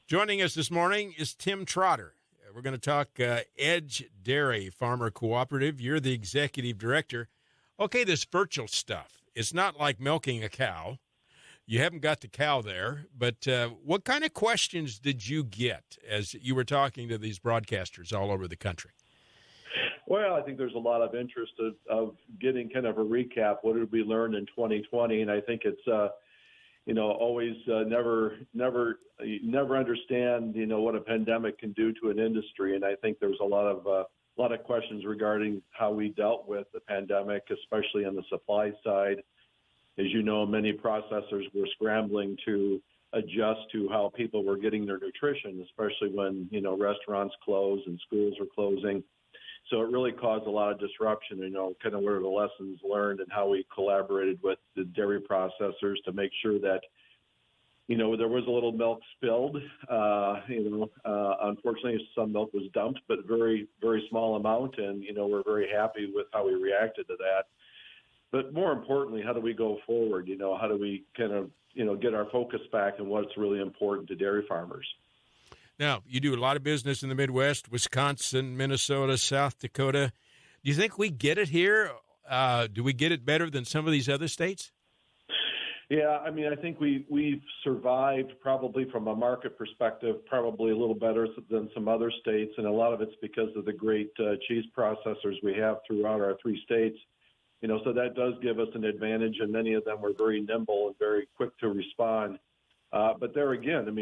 Joining us this morning is Tim Trotter. We're going to talk Edge Dairy Farmer Cooperative. You're the executive director. Okay, this virtual stuff, it's not like milking a cow. You haven't got the cow there, but what kind of questions did you get as you were talking to these broadcasters all over the country? Well, I think there's a lot of interest of getting kind of a recap. What did we learn in 2020? And I think it's, always never understand, what a pandemic can do to an industry. And I think there's a lot of questions regarding how we dealt with the pandemic, especially on the supply side. As you know, many processors were scrambling to adjust to how people were getting their nutrition, especially when, restaurants closed and schools were closing. So it really caused a lot of disruption, kind of what are the lessons learned and how we collaborated with the dairy processors to make sure that, there was a little milk spilled. Unfortunately, some milk was dumped, but very, very small amount. And, we're very happy with how we reacted to that. But more importantly, how do we go forward? How do we kind of, get our focus back on what's really important to dairy farmers? Now, you do a lot of business in the Midwest, Wisconsin, Minnesota, South Dakota. Do you think we get it here? Do we get it better than some of these other states? Yeah, I think we've survived probably from a market perspective, probably a little better than some other states. And a lot of it's because of the great cheese processors we have throughout our three states. So that does give us an advantage, and many of them were very nimble and very quick to respond. But there again, there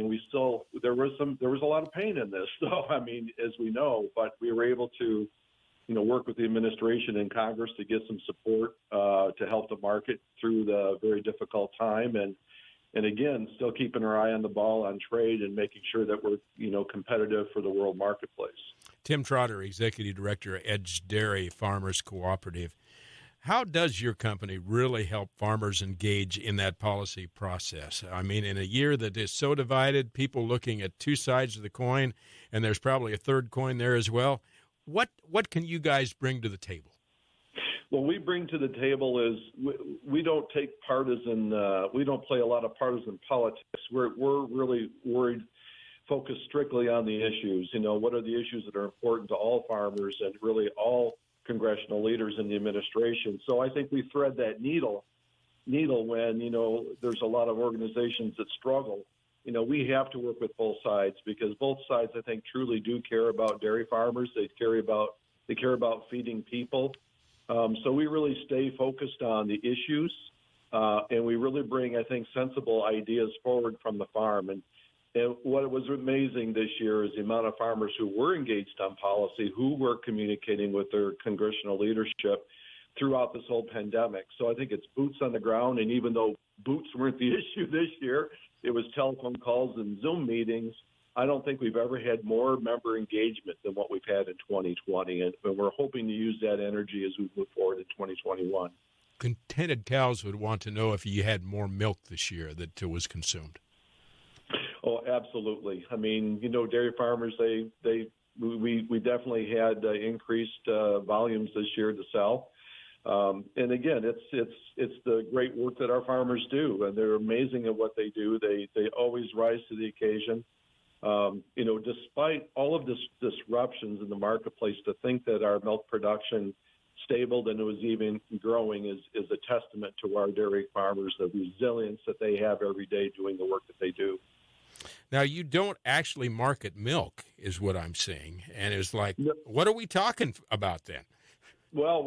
was a lot of pain in this. So, as we know, but we were able to, work with the administration and Congress to get some support to help the market through the very difficult time. And again, still keeping our eye on the ball on trade and making sure that we're, competitive for the world marketplace. Tim Trotter, Executive Director, Edge Dairy Farmers Cooperative. How does your company really help farmers engage in that policy process? In a year that is so divided, people looking at two sides of the coin, and there's probably a third coin there as well. What can you guys bring to the table? What we bring to the table is we don't take partisan. We don't play a lot of partisan politics. We're really focused strictly on the issues. What are the issues that are important to all farmers and really all congressional leaders in the administration. So I think we thread that needle when, there's a lot of organizations that struggle. We have to work with both sides because both sides, I think, truly do care about dairy farmers. They care about feeding people. So we really stay focused on the issues and we really bring, I think, sensible ideas forward from the farm. And what was amazing this year is the amount of farmers who were engaged on policy, who were communicating with their congressional leadership throughout this whole pandemic. So I think it's boots on the ground. And even though boots weren't the issue this year, it was telephone calls and Zoom meetings. I don't think we've ever had more member engagement than what we've had in 2020. And we're hoping to use that energy as we move forward in 2021. Contented cows would want to know if you had more milk this year that was consumed. Oh, absolutely. Dairy farmers, we definitely had increased volumes this year to sell. And again, it's the great work that our farmers do, and they're amazing at what they do. They always rise to the occasion. Despite all of this disruptions in the marketplace, to think that our milk production stabled and it was even growing is a testament to our dairy farmers, the resilience that they have every day doing the work that they do. Now, you don't actually market milk, is what I'm seeing. And it's like, What are we talking about then? Well,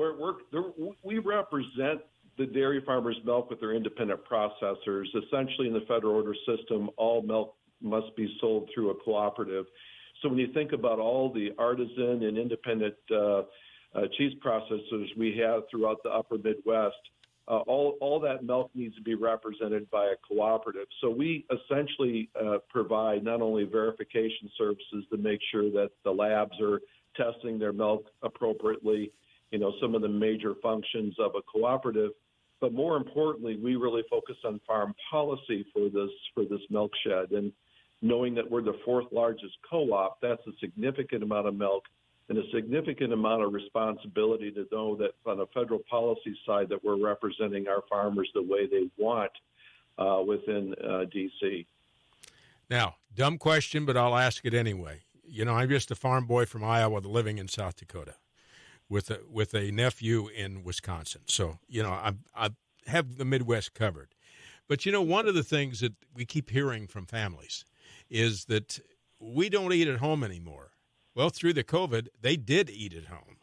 we represent the dairy farmers' milk with their independent processors. Essentially, in the federal order system, all milk must be sold through a cooperative. So when you think about all the artisan and independent cheese processors we have throughout the upper Midwest, all that milk needs to be represented by a cooperative. So we essentially provide not only verification services to make sure that the labs are testing their milk appropriately, some of the major functions of a cooperative, but more importantly, we really focus on farm policy for this milk shed. And knowing that we're the fourth largest co-op, that's a significant amount of milk and a significant amount of responsibility to know that on a federal policy side that we're representing our farmers the way they want within D.C. Now, dumb question, but I'll ask it anyway. You know, I'm just a farm boy from Iowa living in South Dakota with a nephew in Wisconsin. So, you know, I have the Midwest covered. But, you know, one of the things that we keep hearing from families is that we don't eat at home anymore. Well, through the COVID, they did eat at home.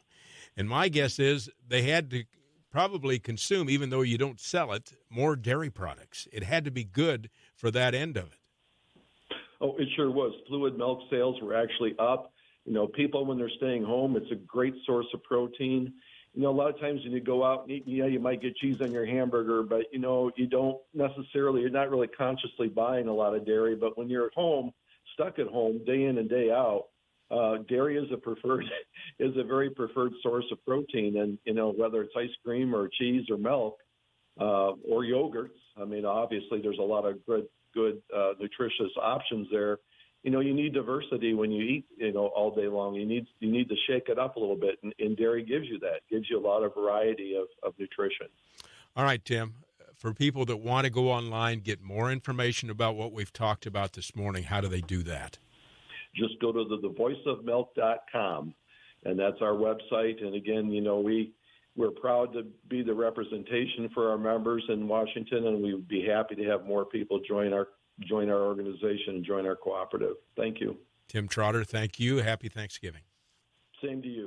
And my guess is they had to probably consume, even though you don't sell it, more dairy products. It had to be good for that end of it. Oh, it sure was. Fluid milk sales were actually up. You know, people, when they're staying home, it's a great source of protein. You know, a lot of times when you go out and eat, yeah, you might get cheese on your hamburger, but, you know, you don't necessarily, you're not really consciously buying a lot of dairy. But when you're at home, stuck at home, day in and day out, dairy is a very preferred source of protein. And, you know, whether it's ice cream or cheese or milk or yogurts, I mean, obviously there's a lot of good nutritious options there. You know, you need diversity when you eat, you know, all day long. You need to shake it up a little bit, and dairy gives you that. Gives you a lot of variety of nutrition. All right, Tim. For people that want to go online, get more information about what we've talked about this morning, how do they do that? Just go to thevoiceofmilk.com, and that's our website. And again, you know, we're proud to be the representation for our members in Washington, and we would be happy to have more people join our organization and join our cooperative. Thank you. Tim Trotter, thank you. Happy Thanksgiving. Same to you.